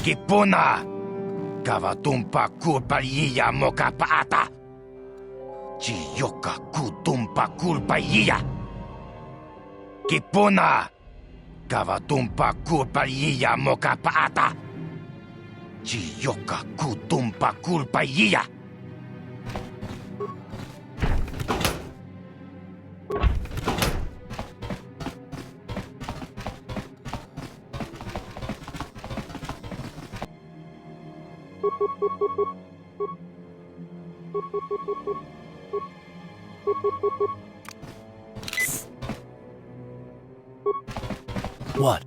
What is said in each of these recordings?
Kipuna! Kavatumpa kulpaliya moka paata! Chiyoka kutumpa kulpaliya! Kipuna! Kavatumpa kulpaliya moka paata! Chiyoka kutumpa kulpaliya! What?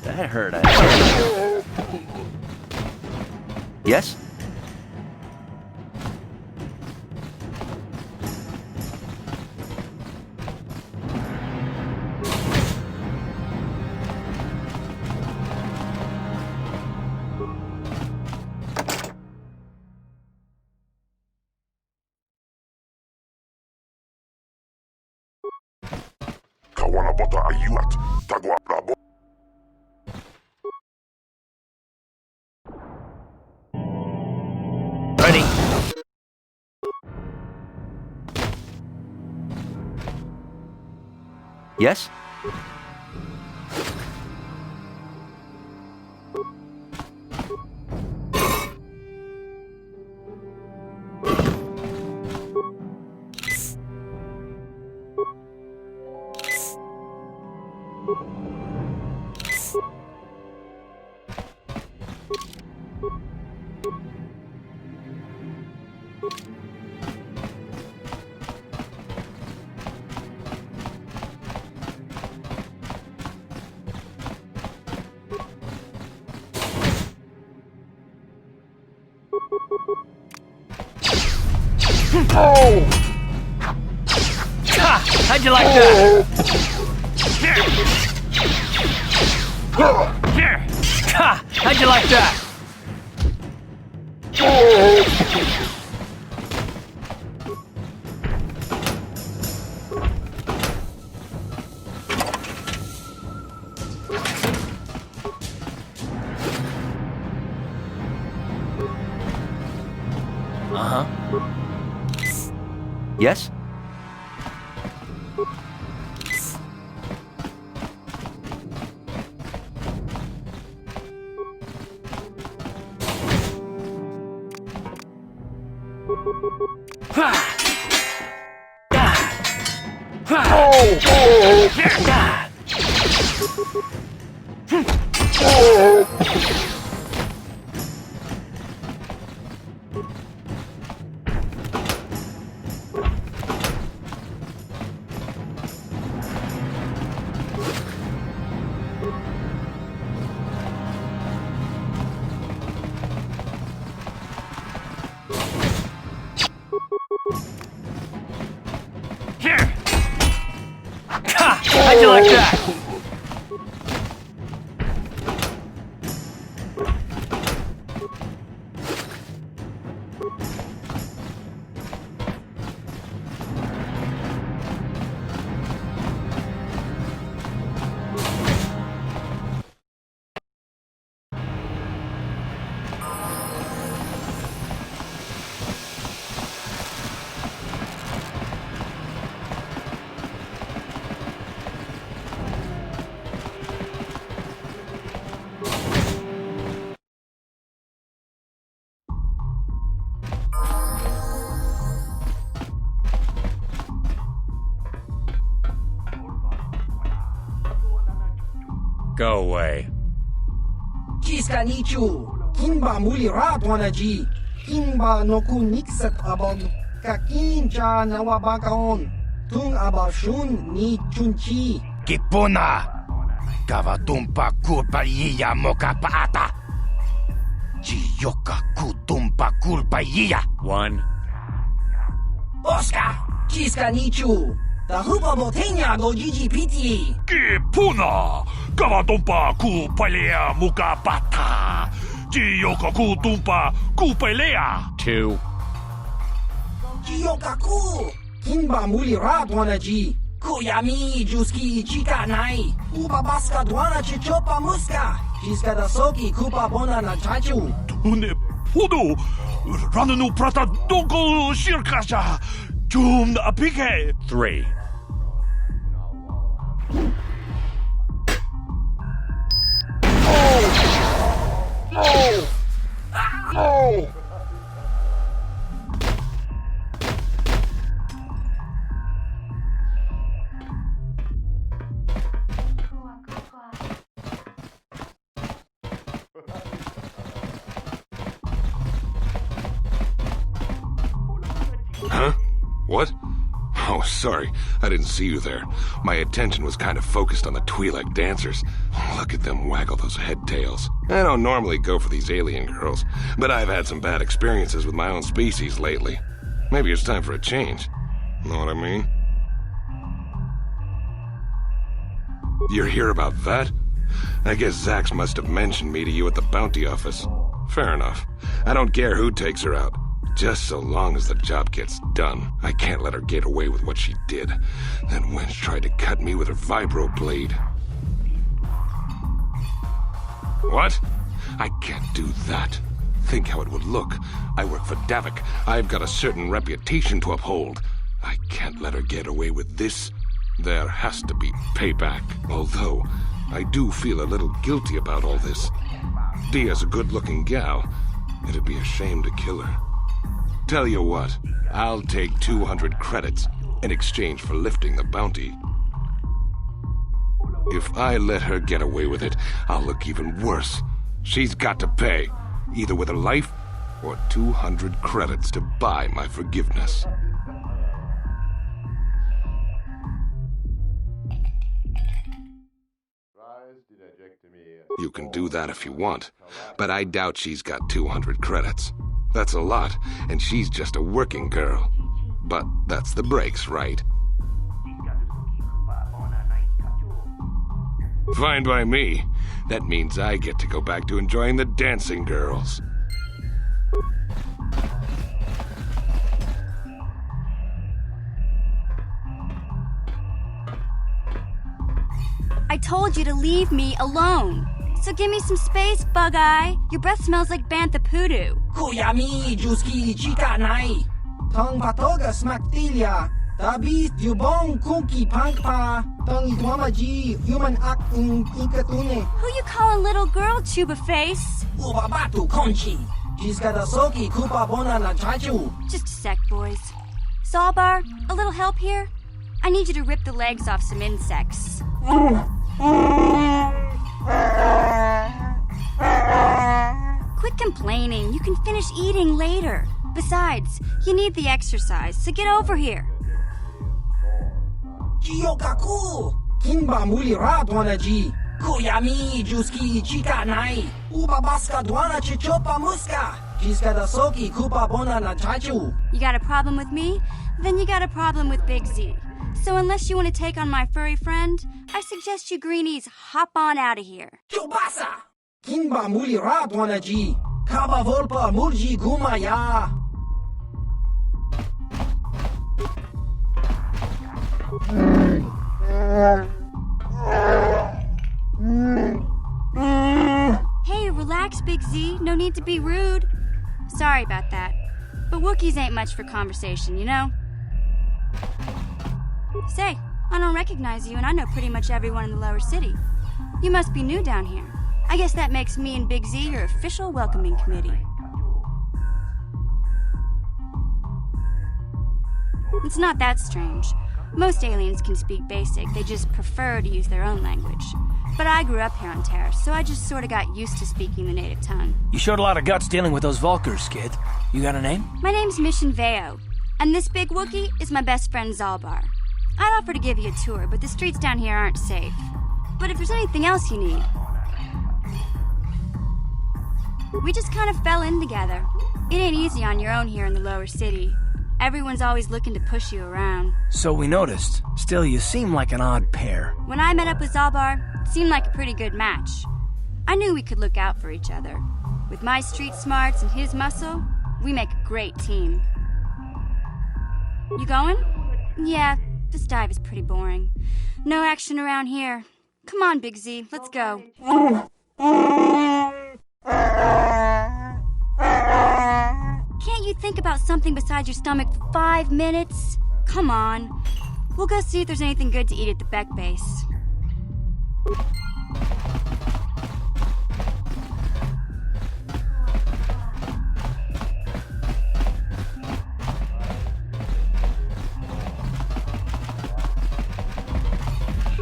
That hurt. Yes? Kawanabota ayuat, tagwa bravo. Ready. Yes? Oh! Ha! How'd you like that? Ha! How'd you like that? Uh-huh. Yes? How'd you like that? Go away. Kiskanichu, Kimba muli ratwanaji, Kimba no kuniksat abog, Kakincha nawabakaon, Tung abashun ni chunchi. Kipuna! Kavatumpa kulpaliya moka paata! Chiyoka kutumpa kulpaliya! 1. Oscar, Kiskanichu, The Hoopa Botenia go GGPT. Ki puna, kawatumpa ku palea muka bata. Jiyoka ku tumpa ku palea. 2. Jiyokaku. Kimba muli radwana ji. Kuyami juski chika nai. Uba baska dwana chichopa muska. Jiska da soki kupa bona na chachu. Tune pudu, ranunu prata doko shirkasha. Jum na apike. 3. Huh? What? Oh, sorry. I didn't see you there. My attention was kind of focused on the Twi'lek dancers. Look at them waggle those head tails. I don't normally go for these alien girls, but I've had some bad experiences with my own species lately. Maybe it's time for a change. Know what I mean? You're here about that? I guess Zax must have mentioned me to you at the bounty office. Fair enough. I don't care who takes her out. Just so long as the job gets done. I can't let her get away with what she did. That wench tried to cut me with her vibro blade. What? I can't do that. Think how it would look. I work for Davik. I've got a certain reputation to uphold. I can't let her get away with this. There has to be payback. Although, I do feel a little guilty about all this. Dia's a good-looking gal. It'd be a shame to kill her. Tell you what, I'll take 200 credits in exchange for lifting the bounty. If I let her get away with it, I'll look even worse. She's got to pay, either with her life or 200 credits to buy my forgiveness. You can do that if you want, but I doubt she's got 200 credits. That's a lot, and she's just a working girl. But that's the breaks, right? Fine by me. That means I get to go back to enjoying the dancing girls. I told you to leave me alone. So give me some space, Bug-Eye. Your breath smells like bantha poodoo. Kuyami juski chika nai. Tong patoga smaktilia. Tabis yubong kunki pangpa. Tong idwamaji human ak ikatune. Who you calling little girl, Chuba Face? Ubabatu konchi. Jiska da soki kupa bona na chachu. Just a sec, boys. Zalbar, a little help here? I need you to rip the legs off some insects. Quit complaining. You can finish eating later. Besides, you need the exercise, so get over here. Jiyokaku. Kimba muli radwana ji. Kuyami juski chika nai. Ubabaska dwana chichopa muska. Jiska da soki kupa bona na chachu. You got a problem with me? Then you got a problem with Big Z. So unless you want to take on my furry friend, I suggest you greenies hop on out of here. Chubasa. Kimba muli radwana ji. Kaba volpa murji gumaya. Hey, relax, Big Z. No need to be rude. Sorry about that. But Wookiees ain't much for conversation, you know? Say, I don't recognize you, and I know pretty much everyone in the lower city. You must be new down here. I guess that makes me and Big Z your official welcoming committee. It's not that strange. Most aliens can speak basic, they just prefer to use their own language. But I grew up here on Terra, so I just sort of got used to speaking the native tongue. You showed a lot of guts dealing with those Vulkars, kid. You got a name? My name's Mission Veo, and this big Wookiee is my best friend Zalbar. I'd offer to give you a tour, but the streets down here aren't safe. But if there's anything else you need... We just kind of fell in together. It ain't easy on your own here in the lower city. Everyone's always looking to push you around. So we noticed. Still, you seem like an odd pair. When I met up with Zalbar, it seemed like a pretty good match. I knew we could look out for each other. With my street smarts and his muscle, we make a great team. You going? Yeah, this dive is pretty boring. No action around here. Come on, Big Z, let's go. Can't you think about something besides your stomach for 5 minutes? Come on. We'll go see if there's anything good to eat at the Beck base.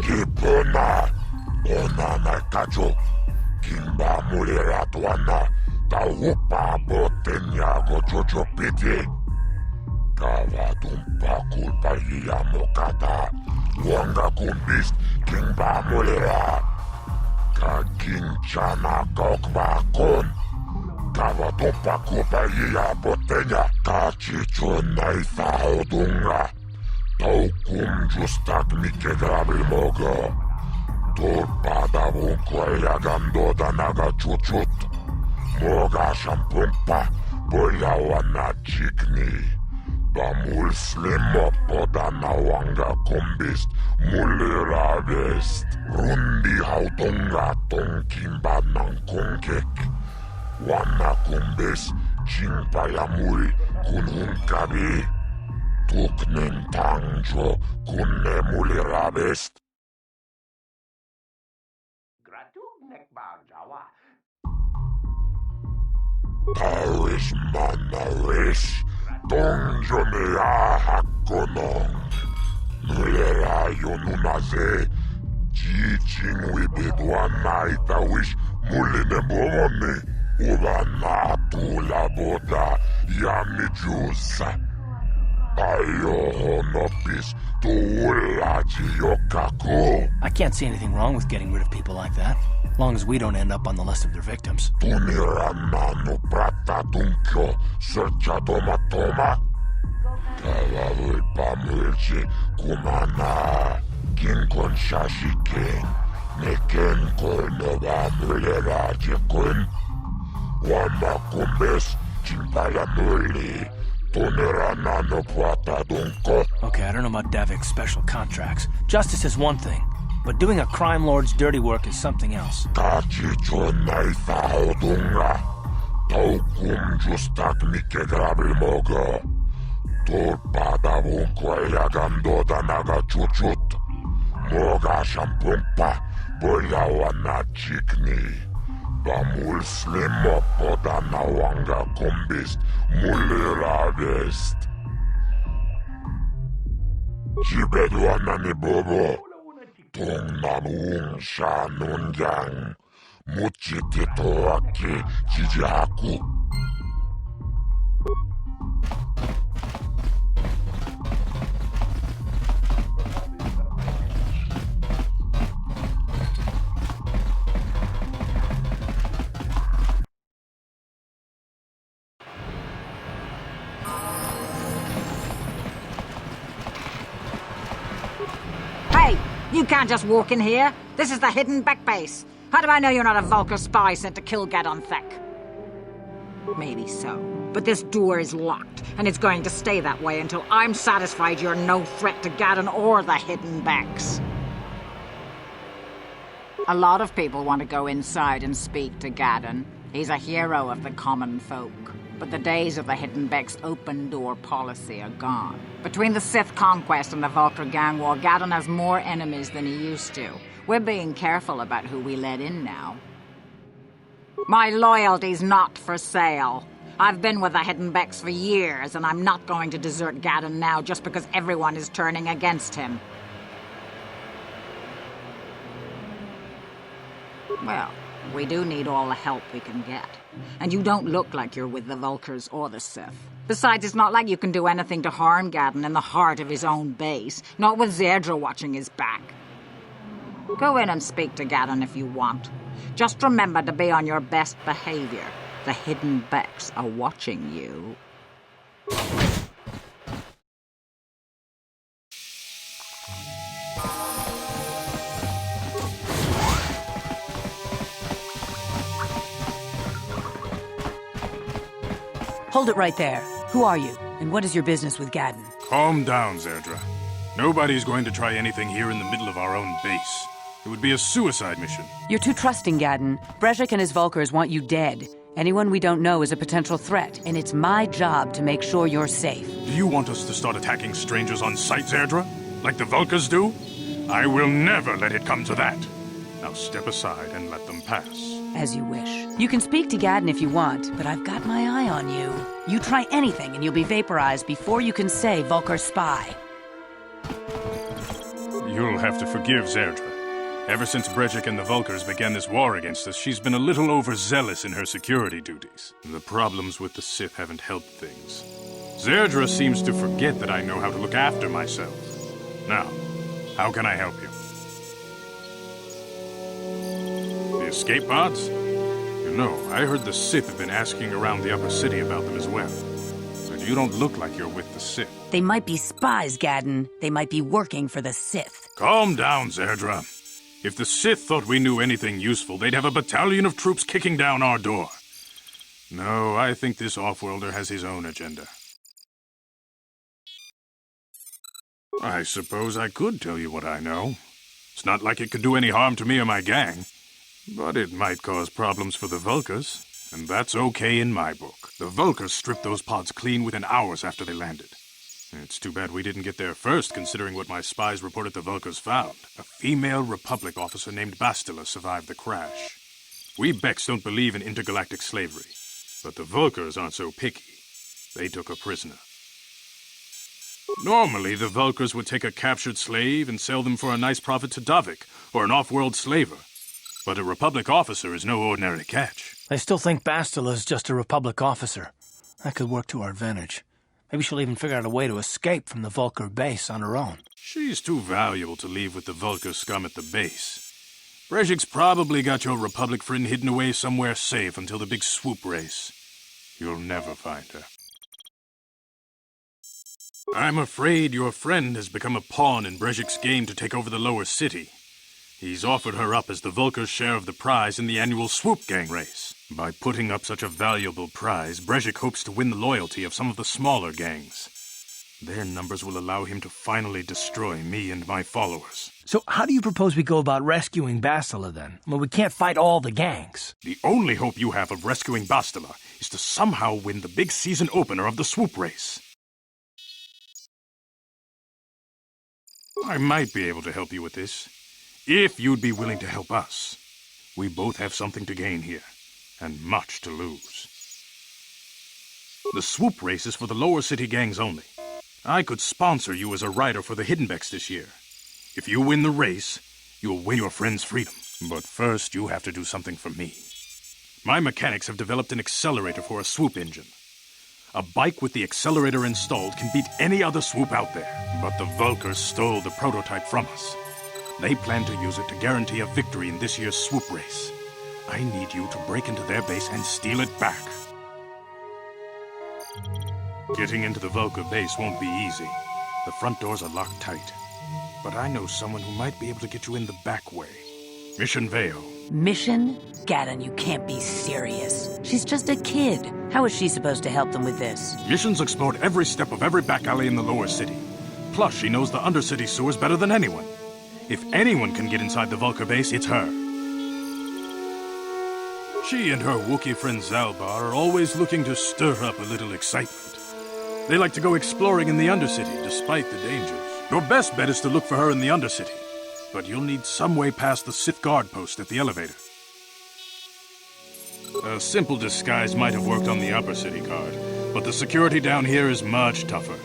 Kipuna, ona na kajo, kimba mulera tuana, taupa botenya go jojo piti. Kava tumpa kulpa iya mokata, wanga kumbis, kimba mulera. Ka kinchana kokba kon, kava tumpa kulpa iya botenya, ka chichuna isa odunga. Taukum justak mike grabil mogo. Turpada bunko yagando da naga chuchut. Moga shampumpa, boya wana chikni. Bamul slimo poda na wanga kumbist, mulira vest. Rundi hautunga tonkimba nang kunkek. Wana kumbis, chingpa ya mul, kununkabi. Tuknen tangjo kunne mulira vest. Tawish manawish, tongjo mea hakonong. Mulira yonunaze, jichin wibidwana itawish muline bomoni. Ubana tula boda yami jusa. I can't see anything wrong with getting rid of people like that, as long as we don't end up on the list of their victims. Okay, I don't know about Davik's special contracts. Justice is one thing, but doing a crime lord's dirty work is something else. Bamul slimo poda na wanga kumbist, mulira vest. Jibedwana ni bobo, tong namun sha nunjang, muchitito aki jijaku. Hey, you can't just walk in here. This is the hidden Beck base. How do I know you're not a Vulcar spy sent to kill Gadon Thek? Maybe so, but this door is locked, and it's going to stay that way until I'm satisfied you're no threat to Gadon or the hidden Becks. A lot of people want to go inside and speak to Gadon. He's a hero of the common folk. But the days of the hidden Beck's open door policy are gone. Between the Sith conquest and the Vulcar gang war, Gadon has more enemies than he used to. We're being careful about who we let in now. My loyalty's not for sale. I've been with the hidden Becks for years, and I'm not going to desert Gadon now just because everyone is turning against him. Well, we do need all the help we can get. And you don't look like you're with the Vulcars or the Sith. Besides, it's not like you can do anything to harm Gadon in the heart of his own base, not with Zedra watching his back. Go in and speak to Gadon if you want. Just remember to be on your best behavior. The hidden Becks are watching you. Hold it right there. Who are you, and what is your business with Gadden? Calm down, Zerdra. Nobody's going to try anything here in the middle of our own base. It would be a suicide mission. You're too trusting, Gadden. Brezhik and his Vulkars want you dead. Anyone we don't know is a potential threat, and it's my job to make sure you're safe. Do you want us to start attacking strangers on sight, Zerdra? Like the Vulkars do? I will never let it come to that. Now step aside and let them pass. As you wish. You can speak to Gadden if you want, but I've got my eye on you. You try anything and you'll be vaporized before you can say Vulkar spy. You'll have to forgive Zerdra. Ever since Brezhik and the Vulkars began this war against us, she's been a little overzealous in her security duties. The problems with the Sith haven't helped things. Zerdra seems to forget that I know how to look after myself. Now, how can I help you? The escape pods? You know, I heard the Sith have been asking around the upper city about them as well. But you don't look like you're with the Sith. They might be spies, Gadden. They might be working for the Sith. Calm down, Zerdra. If the Sith thought we knew anything useful, they'd have a battalion of troops kicking down our door. No, I think this off-worlder has his own agenda. I suppose I could tell you what I know. It's not like it could do any harm to me or my gang. But it might cause problems for the Vulkars, and that's okay in my book. The Vulkars stripped those pods clean within hours after they landed. It's too bad we didn't get there first, considering what my spies reported the Vulkars found. A female Republic officer named Bastila survived the crash. We Becks don't believe in intergalactic slavery, but the Vulkars aren't so picky. They took her prisoner. Normally, the Vulkars would take a captured slave and sell them for a nice profit to Davik, or an off-world slaver. But a Republic officer is no ordinary catch. I still think Bastila's just a Republic officer. That could work to our advantage. Maybe she'll even figure out a way to escape from the Vulkar base on her own. She's too valuable to leave with the Vulkar scum at the base. Brezhik's probably got your Republic friend hidden away somewhere safe until the big swoop race. You'll never find her. I'm afraid your friend has become a pawn in Brezhik's game to take over the lower city. He's offered her up as the Vulkar's share of the prize in the annual Swoop Gang race. By putting up such a valuable prize, Brezhik hopes to win the loyalty of some of the smaller gangs. Their numbers will allow him to finally destroy me and my followers. So how do you propose we go about rescuing Bastila, then? Well, we can't fight all the gangs. The only hope you have of rescuing Bastila is to somehow win the big season opener of the Swoop race. I might be able to help you with this, if you'd be willing to help us. We both have something to gain here, and much to lose. The Swoop race is for the lower city gangs only. I could sponsor you as a rider for the Hidden Becks this year. If you win the race, you'll win your friend's freedom. But first, you have to do something for me. My mechanics have developed an accelerator for a swoop engine. A bike with the accelerator installed can beat any other swoop out there. But the Vulkars stole the prototype from us. They plan to use it to guarantee a victory in this year's swoop race. I need you to break into their base and steal it back. Getting into the Vulkar base won't be easy. The front doors are locked tight. But I know someone who might be able to get you in the back way. Mission Veo. Mission? Gadden, you can't be serious. She's just a kid. How is she supposed to help them with this? Mission's explored every step of every back alley in the lower city. Plus, she knows the undercity sewers better than anyone. If anyone can get inside the Vulkar base, it's her. She and her Wookiee friend Zalbar are always looking to stir up a little excitement. They like to go exploring in the Undercity, despite the dangers. Your best bet is to look for her in the Undercity, but you'll need some way past the Sith guard post at the elevator. A simple disguise might have worked on the Upper City guard, but the security down here is much tougher.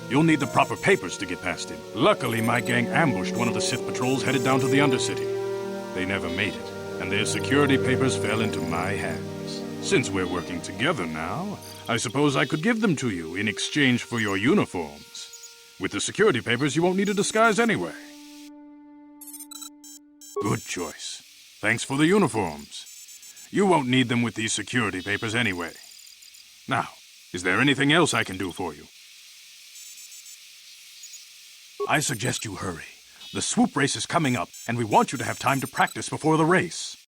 You'll need the proper papers to get past him. Luckily, my gang ambushed one of the Sith patrols headed down to the Undercity. They never made it, and their security papers fell into my hands. Since we're working together now, I suppose I could give them to you in exchange for your uniforms. With the security papers, you won't need a disguise anyway. Good choice. Thanks for the uniforms. You won't need them with these security papers anyway. Now, is there anything else I can do for you? I suggest you hurry. The swoop race is coming up, and we want you to have time to practice before the race.